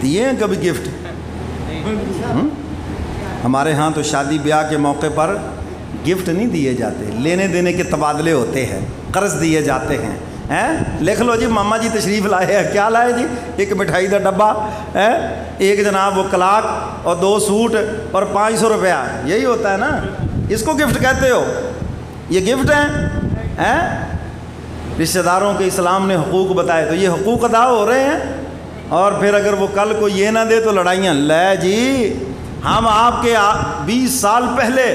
دیے ہیں کبھی گفٹ؟ ہمارے ہاں تو شادی بیاہ کے موقع پر گفٹ نہیں دیے جاتے، لینے دینے کے تبادلے ہوتے ہیں، قرض دیے جاتے ہیں۔ لکھ لو جی ماما جی تشریف لائے ہیں، کیا لائے جی؟ ایک مٹھائی کا ڈبہ، ایک جناب وہ کلاک اور 2 سوٹ اور 500 روپیہ، یہی ہوتا ہے نا؟ اس کو گفٹ کہتے ہو؟ یہ گفٹ ہیں؟ رشتہ داروں کے اسلام نے حقوق بتائے تو یہ حقوق ادا ہو رہے ہیں، اور پھر اگر وہ کل کو یہ نہ دے تو لڑائیاں۔ لے جی ہم آپ کے 20 سال پہلے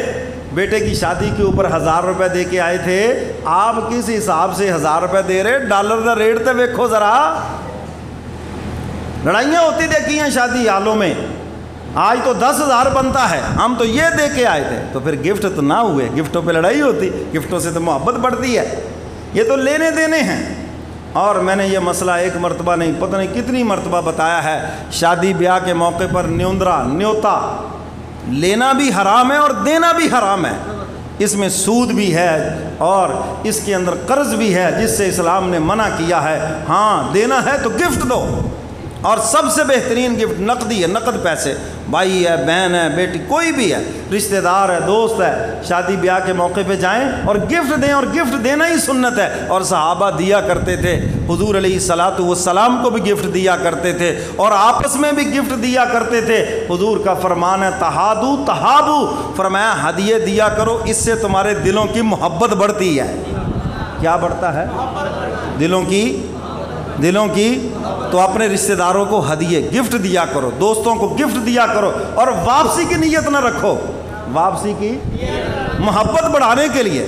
بیٹے کی شادی کے اوپر 1000 روپے دے کے آئے تھے، آپ کس حساب سے 1000 روپے دے رہے؟ ڈالر کا ریٹ تو ویکھو ذرا۔ لڑائیاں ہوتی دیکھی ہیں شادی حالوں میں، آج تو 10,000 بنتا ہے، ہم تو یہ دے کے آئے تھے۔ تو پھر گفٹ تو نہ ہوئے، گفٹوں پہ لڑائی ہوتی، گفٹوں سے تو محبت بڑھتی ہے۔ یہ تو لینے دینے ہیں۔ اور میں نے یہ مسئلہ ایک مرتبہ نہیں پتہ نہیں کتنی مرتبہ بتایا ہے، شادی بیاہ کے موقع پر نیوتا لینا بھی حرام ہے اور دینا بھی حرام ہے۔ اس میں سود بھی ہے اور اس کے اندر قرض بھی ہے، جس سے اسلام نے منع کیا ہے۔ ہاں دینا ہے تو گفٹ دو، اور سب سے بہترین گفٹ نقدی ہے، نقد پیسے۔ بھائی ہے، بہن ہے، بیٹی، کوئی بھی ہے، رشتہ دار ہے، دوست ہے، شادی بیاہ کے موقع پہ جائیں اور گفٹ دیں، اور گفٹ دینا ہی سنت ہے۔ اور صحابہ دیا کرتے تھے، حضور علیہ الصلاۃ والسلام کو بھی گفٹ دیا کرتے تھے، اور آپس میں بھی گفٹ دیا کرتے تھے۔ حضور کا فرمان ہے تہادو تہابو، فرمایا ہدیے دیا کرو، اس سے تمہارے دلوں کی محبت بڑھتی ہے۔ کیا بڑھتا ہے؟ دلوں کی۔ تو اپنے رشتہ داروں کو ہدیے گفٹ دیا کرو، دوستوں کو گفٹ دیا کرو، اور واپسی کی نیت نہ رکھو، واپسی کی محبت بڑھانے کے لیے۔